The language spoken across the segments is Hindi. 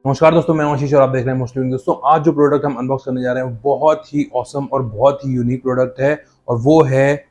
नमस्कार दोस्तों, मैं आशीष और आप देख रहे हैं मोस्टली दोस्तों। आज जो प्रोडक्ट हम अनबॉक्स करने जा रहे हैं वो बहुत ही ऑसम और बहुत ही यूनिक प्रोडक्ट है और वो है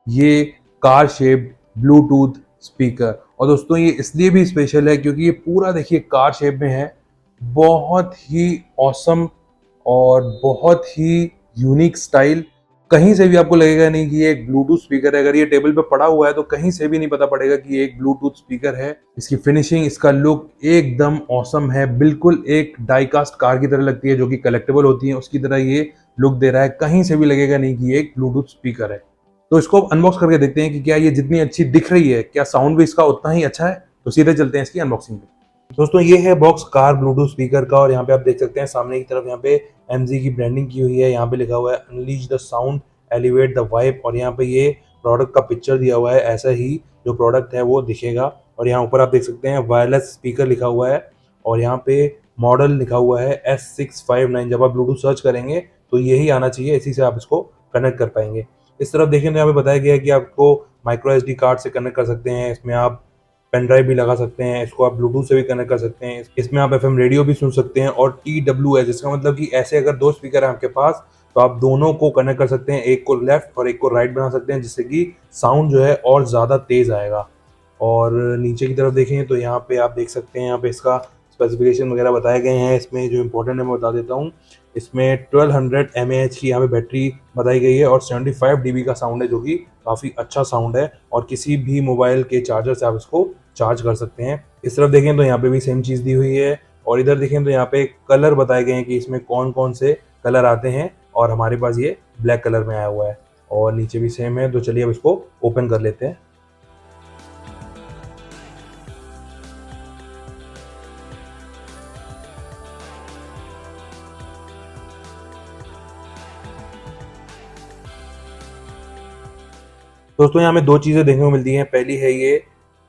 ये कार शेप्ड ब्लूटूथ स्पीकर। और दोस्तों ये इसलिए भी स्पेशल है क्योंकि ये पूरा देखिए कार शेप में है। बहुत ही ऑसम और बहुत ही यूनिक स्टाइल। कहीं से भी आपको लगेगा नहीं कि ये एक ब्लूटूथ स्पीकर है। अगर ये टेबल पे पड़ा हुआ है तो कहीं से भी नहीं पता पड़ेगा कि ये एक ब्लूटूथ स्पीकर है। इसकी फिनिशिंग, इसका लुक एकदम ऑसम है। बिल्कुल एक डाइकास्ट कार की तरह लगती है जो कि कलेक्टेबल होती है, उसकी तरह ये लुक दे रहा है। कहीं से भी लगेगा नहीं कि ये एक ब्लूटूथ स्पीकर है। तो इसको अनबॉक्स करके देखते हैं कि क्या ये जितनी अच्छी दिख रही है, क्या साउंड भी इसका उतना ही अच्छा है। तो सीधे चलते हैं इसकी अनबॉक्सिंग पे। दोस्तों ये है बॉक्स कार ब्लूटूथ स्पीकर का और यहाँ पे आप देख सकते हैं सामने की तरफ यहाँ पे एमजी की ब्रांडिंग की हुई है। यहाँ पे लिखा हुआ है unleash the sound, elevate the vibe. और यहाँ पे ये प्रोडक्ट का पिक्चर दिया हुआ है, ऐसा ही जो प्रोडक्ट है वो दिखेगा। और यहाँ ऊपर आप देख सकते हैं वायरलेस स्पीकर लिखा हुआ है और यहाँ पे मॉडल लिखा हुआ है S659। जब आप ब्लूटूथ सर्च करेंगे तो यही आना चाहिए, इसी से आप इसको कनेक्ट कर पाएंगे। इस तरफ देखें तो यहाँ पे बताया गया है कि आपको माइक्रो SD कार्ड से कनेक्ट कर सकते हैं। इसमें आप पेन ड्राइव भी लगा सकते हैं, इसको आप ब्लूटूथ से भी कनेक्ट कर सकते हैं। इसमें आप FM रेडियो भी सुन सकते हैं और TWS, इसका मतलब कि ऐसे अगर दो स्पीकर है आपके पास तो आप दोनों को कनेक्ट कर सकते हैं, एक को लेफ्ट और एक को राइट बना सकते हैं, जिससे कि साउंड जो है और ज़्यादा तेज़ आएगा। और नीचे की तरफ देखें तो यहाँ पे आप देख सकते हैं, यहाँ पे इसका स्पेसिफिकेशन वगैरह बताए गए हैं। इसमें जो इंपॉर्टेंट है मैं बता देता हूँ। इसमें 1200 mAh की यहाँ पे बैटरी बताई गई है और 75 dB का साउंड है, जो कि काफ़ी अच्छा साउंड है। और किसी भी मोबाइल के चार्जर से आप इसको चार्ज कर सकते हैं। इस तरफ देखें तो यहाँ पे भी सेम चीज़ दी हुई है। और इधर देखें तो यहाँ पे कलर बताए गए हैं कि इसमें कौन कौन से कलर आते हैं और हमारे पास ये ब्लैक कलर में आया हुआ है। और नीचे भी सेम है। तो चलिए अब इसको ओपन कर लेते हैं। दोस्तों यहाँ हमें दो चीज़ें देखने को मिलती हैं। पहली है ये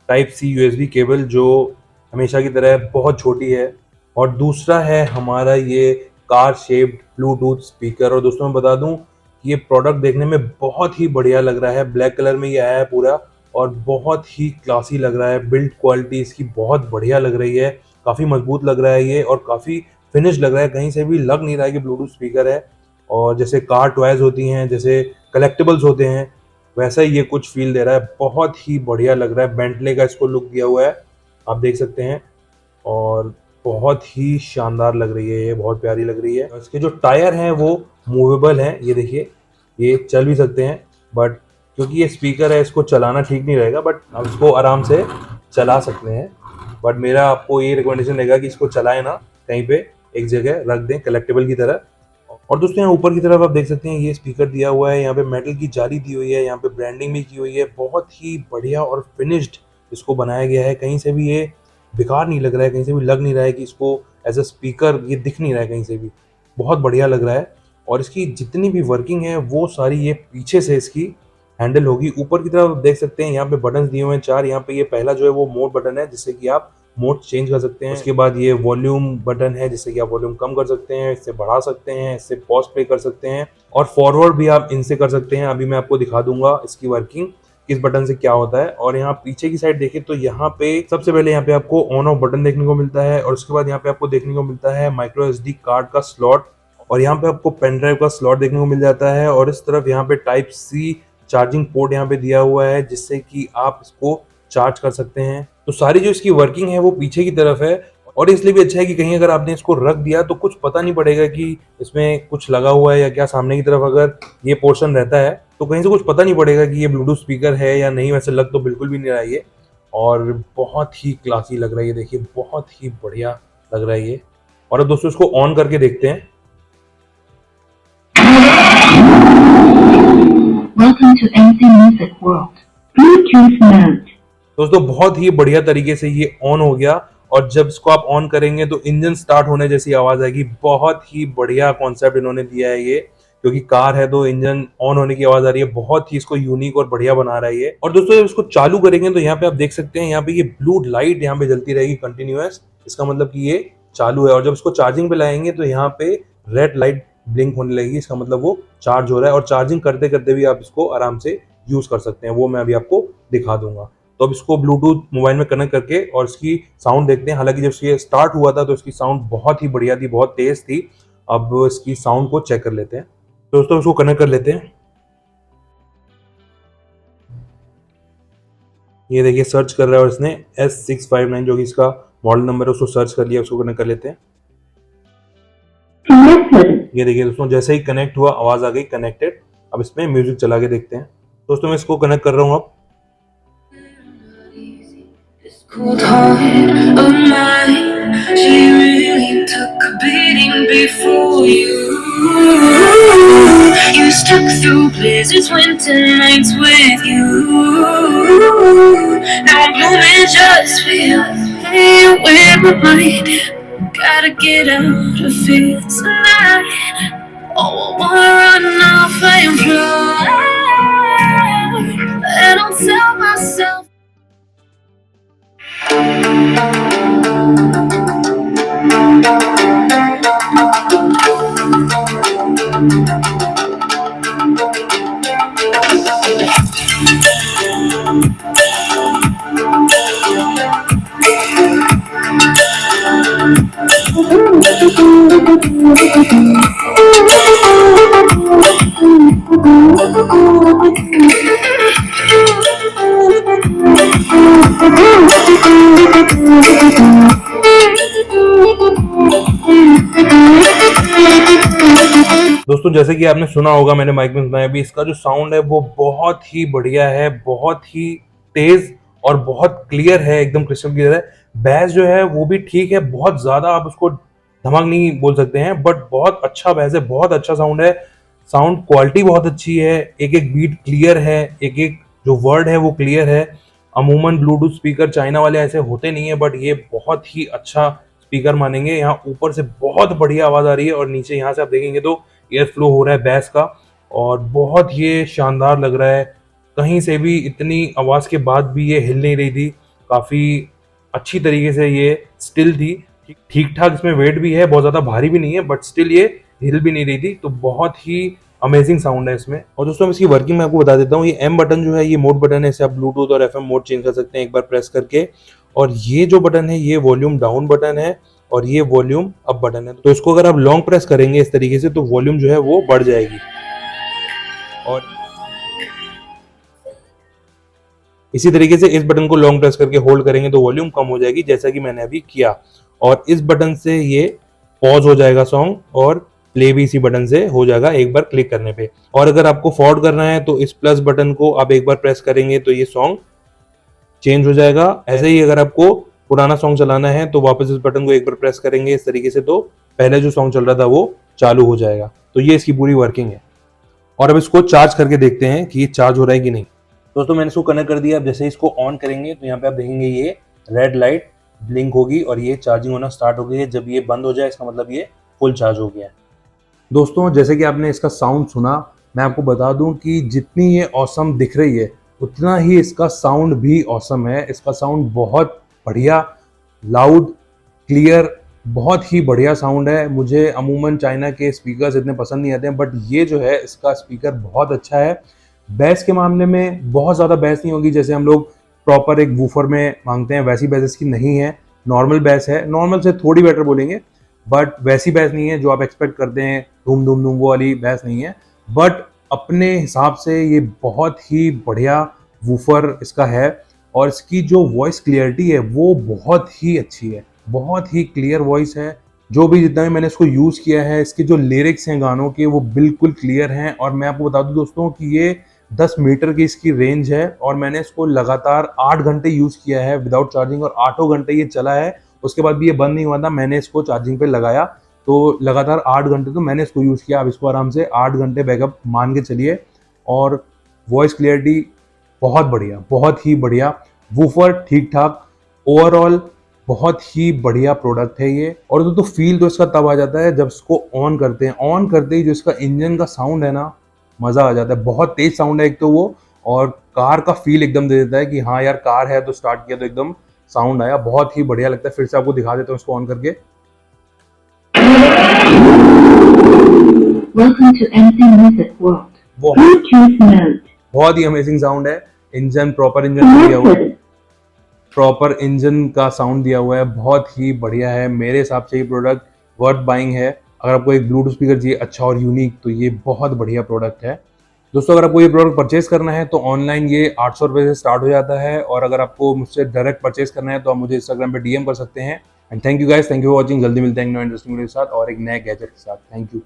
टाइप C USB केबल, जो हमेशा की तरह बहुत छोटी है। और दूसरा है हमारा ये कार शेप्ड ब्लूटूथ स्पीकर। और दोस्तों मैं बता दूं कि ये प्रोडक्ट देखने में बहुत ही बढ़िया लग रहा है। ब्लैक कलर में ये आया है पूरा और बहुत ही क्लासी लग रहा है। बिल्ड क्वालिटी इसकी बहुत बढ़िया लग रही है, काफ़ी मजबूत लग रहा है ये और काफ़ी फिनिश लग रहा है। कहीं से भी लग नहीं रहा है कि ब्लूटूथ स्पीकर है। और जैसे कार टॉयज होती हैं, जैसे कलेक्टिबल्स होते हैं, वैसा ही ये कुछ फील दे रहा है। बहुत ही बढ़िया लग रहा है। बेंटले का इसको लुक दिया हुआ है, आप देख सकते हैं। और बहुत ही शानदार लग रही है ये, बहुत प्यारी लग रही है। इसके जो टायर हैं वो मूवेबल हैं, ये देखिए, ये चल भी सकते हैं। बट क्योंकि ये स्पीकर है इसको चलाना ठीक नहीं रहेगा, बट आप इसको आराम से चला सकते हैं। बट मेरा आपको ये रिकमेंडेशन रहेगा कि इसको चलाएं ना, कहीं पे एक जगह रख दें कलेक्टेबल की तरह। और दोस्तों यहाँ ऊपर की तरफ आप देख सकते हैं ये स्पीकर दिया हुआ है, यहाँ पे मेटल की जाली दी हुई है, यहाँ पे ब्रांडिंग भी की हुई है। बहुत ही बढ़िया और फिनिश्ड इसको बनाया गया है। कहीं से भी ये बेकार नहीं लग रहा है, कहीं से भी लग नहीं रहा है कि इसको एज अ स्पीकर ये दिख नहीं रहा है कहीं से भी। बहुत बढ़िया लग रहा है। और इसकी जितनी भी वर्किंग है वो सारी ये पीछे से इसकी हैंडल होगी। ऊपर की तरफ देख सकते हैं यहाँ पे बटन दिए हुए हैं 4। यहाँ पे ये पहला जो है वो मोड बटन है, जिससे कि आप मोड चेंज कर सकते हैं। उसके बाद ये वॉल्यूम बटन है, जिससे कि आप वॉल्यूम कम कर सकते हैं, इससे बढ़ा सकते हैं, इससे पॉज प्ले कर सकते हैं और फॉरवर्ड भी आप इनसे कर सकते हैं। अभी मैं आपको दिखा दूंगा इसकी वर्किंग किस बटन से क्या होता है। और यहाँ पीछे की साइड देखें तो यहाँ पे सबसे पहले यहाँ पे आपको ऑन ऑफ बटन देखने को मिलता है और उसके बाद यहाँ पे आपको देखने को मिलता है माइक्रो SD कार्ड का स्लॉट। और यहाँ पे आपको पेन ड्राइव का स्लॉट देखने को मिल जाता है। और इस तरफ यहाँ पे टाइप C चार्जिंग पोर्ट यहाँ पे दिया हुआ है, जिससे कि आप इसको चार्ज कर सकते हैं। तो सारी जो इसकी वर्किंग है वो पीछे की तरफ है। और इसलिए भी अच्छा है कि कहीं अगर आपने इसको रख दिया तो कुछ पता नहीं पड़ेगा कि इसमें कुछ लगा हुआ है या क्या। सामने की तरफ अगर ये पोर्शन रहता है तो कहीं से कुछ पता नहीं पड़ेगा कि ये ब्लूटूथ स्पीकर है या नहीं। वैसे लग तो बिल्कुल भी नहीं रहा है ये, और बहुत ही क्लासी लग रहा है ये। देखिए बहुत ही बढ़िया लग रहा है ये। और अब दोस्तों इसको ऑन करके देखते हैं। Welcome to MC Music World. Bluetooth mode. दोस्तों बहुत ही बढ़िया तरीके से ये ऑन हो गया। और जब इसको आप ऑन करेंगे तो इंजन स्टार्ट होने जैसी आवाज आएगी। बहुत ही बढ़िया कॉन्सेप्ट इन्होंने दिया है ये, क्योंकि कार है तो इंजन ऑन होने की आवाज आ रही है। बहुत ही इसको यूनिक और बढ़िया बना रहा है ये। और दोस्तों जब इसको चालू करेंगे तो यहाँ पे आप देख सकते हैं, यहाँ पे ये ब्लू लाइट यहाँ पे जलती रहेगी कंटिन्यूअस। इसका मतलब कि ये चालू है। और जब इसको चार्जिंग पे लाएंगे तो यहाँ पे रेड लाइट ब्लिंक होने लगेगी, इसका मतलब वो चार्ज हो रहा है। और चार्जिंग करते करते भी आप इसको आराम से यूज कर सकते हैं, वो मैं अभी आपको दिखा दूंगा। तो अब इसको ब्लूटूथ मोबाइल में कनेक्ट करके और इसकी साउंड देखते हैं। हालांकि जब ये स्टार्ट हुआ था तो इसकी साउंड बहुत ही बढ़िया थी, बहुत तेज थी। अब इसकी साउंड को चेक कर लेते हैं। तो दोस्तों इसको कनेक्ट कर लेते हैं। ये देखिए सर्च कर रहा है और इसने S659 जो कि इसका मॉडल नंबर है उसको सर्च कर लिया। उसको कनेक्ट कर लेते हैं। ये देखिए दोस्तों जैसे ही कनेक्ट हुआ आवाज आ गई कनेक्टेड। अब इसमें म्यूजिक चला के देखते हैं। दोस्तों मैं इसको कनेक्ट कर रहा हूँ अब। Cold heart of mine, she really took a beating before you. You stuck through blizzards, winter nights with you. Now I'm blooming just for you. Hey, where my mind? Gotta get out of here tonight. Oh, I wanna run off and fly. And I'll tell myself. दोस्तों जैसे कि आपने सुना होगा, मैंने माइक में सुनाया भी, इसका जो साउंड है वो बहुत ही बढ़िया है, बहुत ही तेज और बहुत क्लियर है, एकदम क्रिस्टल क्लियर है। बैस जो है वो भी ठीक है, बहुत ज्यादा आप उसको धमाक नहीं बोल सकते हैं, बट बहुत अच्छा बैस है, बहुत अच्छा साउंड है। साउंड क्वालिटी बहुत अच्छी है, एक एक बीट क्लियर है, एक एक जो वर्ड है वो क्लियर है। अमूमन ब्लूटूथ स्पीकर चाइना वाले ऐसे होते नहीं है, बट ये बहुत ही अच्छा स्पीकर मानेंगे। यहाँ ऊपर से बहुत बढ़िया आवाज आ रही है और नीचे यहाँ से आप देखेंगे तो एयर फ्लो हो रहा है बैस का, और बहुत ये शानदार लग रहा है। कहीं से भी इतनी आवाज के बाद भी ये हिल नहीं रही थी, काफी अच्छी तरीके से ये स्टिल थी। ठीक ठाक इसमें वेट भी है, बहुत ज्यादा भारी भी नहीं है, बट स्टिल ये हिल भी नहीं रही थी। तो बहुत ही अमेजिंग साउंड है इसमें। और दोस्तों इसकी वर्किंग मैं आपको बता देता हूँ। ये एम बटन जो है ये मोड बटन है, इसे आप ब्लूटूथ और एफएम मोड चेंज कर सकते हैं एक बार प्रेस करके। और ये जो बटन है ये वॉल्यूम डाउन बटन है और ये वॉल्यूम अप बटन है। तो इसको अगर आप लॉन्ग प्रेस करेंगे इस तरीके से तो वॉल्यूम जो है वो बढ़ जाएगी, और इसी तरीके से इस बटन को लॉन्ग प्रेस करके होल्ड करेंगे तो वॉल्यूम कम हो जाएगी, जैसा कि मैंने अभी किया। और इस बटन से ये पॉज हो जाएगा सॉन्ग, और प्ले भी इसी बटन से हो जाएगा एक बार क्लिक करने पे। और अगर आपको फॉरवर्ड करना है तो इस प्लस बटन को आप एक बार प्रेस करेंगे तो ये सॉन्ग चेंज हो जाएगा। ऐसे ही अगर आपको पुराना सॉन्ग चलाना है तो वापस इस बटन को एक बार प्रेस करेंगे इस तरीके से, तो पहले जो सॉन्ग चल रहा था वो चालू हो जाएगा। तो ये इसकी पूरी वर्किंग है। और अब इसको चार्ज करके देखते हैं कि ये चार्ज हो रहा है कि नहीं। दोस्तों मैंने इसको कनेक्ट कर दिया। अब जैसे इसको ऑन करेंगे तो यहाँ पे आप देखेंगे ये रेड लाइट ब्लिंक होगी और ये चार्जिंग होना स्टार्ट हो गई है। जब ये बंद हो जाए इसका मतलब ये फुल चार्ज हो गया है। दोस्तों जैसे कि आपने इसका साउंड सुना, मैं आपको बता दूं कि जितनी ये ऑसम दिख रही है उतना ही इसका साउंड भी ऑसम है। इसका साउंड बहुत बढ़िया, लाउड, क्लियर, बहुत ही बढ़िया साउंड है। मुझे अमूमन चाइना के स्पीकर्स इतने पसंद नहीं आते हैं, बट ये जो है इसका स्पीकर बहुत अच्छा है। बैस के मामले में बहुत ज़्यादा बैस नहीं होगी, जैसे हम लोग प्रॉपर एक वूफर में मांगते हैं वैसी बैस इसकी नहीं है। नॉर्मल बैस है, नॉर्मल से थोड़ी बेटर बोलेंगे, बट वैसी बैस नहीं है जो आप एक्सपेक्ट करते हैं, धूम धूम धूम वो वाली बैस नहीं है। बट अपने हिसाब से ये बहुत ही बढ़िया वूफर इसका है, और इसकी जो वॉइस क्लियरिटी है वो बहुत ही अच्छी है, बहुत ही क्लियर वॉइस है। जो भी जितना भी मैंने इसको यूज़ किया है, इसके जो लिरिक्स हैं गानों के वो बिल्कुल क्लियर हैं। और मैं आपको बता दूं दोस्तों कि ये 10 मीटर की इसकी रेंज है, और मैंने इसको लगातार 8 घंटे यूज़ किया है विदाउट चार्जिंग, और 8 घंटे ये चला है। उसके बाद भी ये बंद नहीं हुआ था, मैंने इसको चार्जिंग पे लगाया तो लगातार 8 घंटे तो मैंने इसको यूज़ किया। अब इसको आराम से 8 घंटे बैकअप मान के चलिए। और वॉइस क्लियरिटी बहुत बढ़िया, बहुत ही बढ़िया। वूफर ठीक ठाक, ओवरऑल बहुत ही बढ़िया प्रोडक्ट है ये। और तो फील तो इसका तब आ जाता है जब इसको ऑन करते हैं। ऑन करते ही जो इसका इंजन का साउंड है ना, मज़ा आ जाता है। बहुत तेज साउंड है एक तो वो, और कार का फील एकदम दे देता है कि हाँ यार कार है। तो स्टार्ट किया तो एकदम साउंड आया, बहुत ही बढ़िया लगता है। फिर से आपको दिखा देता हूँ इसको ऑन करके। Welcome to MC Music World. Bluetooth mode. बहुत ही अमेजिंग साउंड है। इंजन प्रॉपर इंजन दिया हुआ है। प्रॉपर इंजन का साउंड दिया हुआ है, बहुत ही बढ़िया है। मेरे हिसाब से ये प्रोडक्ट वर्थ बाइंग है। अगर आपको एक ब्लूटूथ स्पीकर चाहिए अच्छा और यूनिक, तो ये बहुत बढ़िया प्रोडक्ट है। दोस्तों, अगर आपको ये प्रोडक्ट परचेज करना है तो ऑनलाइन ये 800 रुपये से स्टार्ट हो जाता है, और अगर आपको मुझसे डायरेक्ट परचेज करना है तो आप मुझे इंस्टाग्राम पे DM कर सकते हैं। And thank you guys, thank you for watching. जल्दी मिलते हैं एक नए इंटरेस्टिंग वीडियो के साथ और एक नए गैजेट के साथ। Thank you.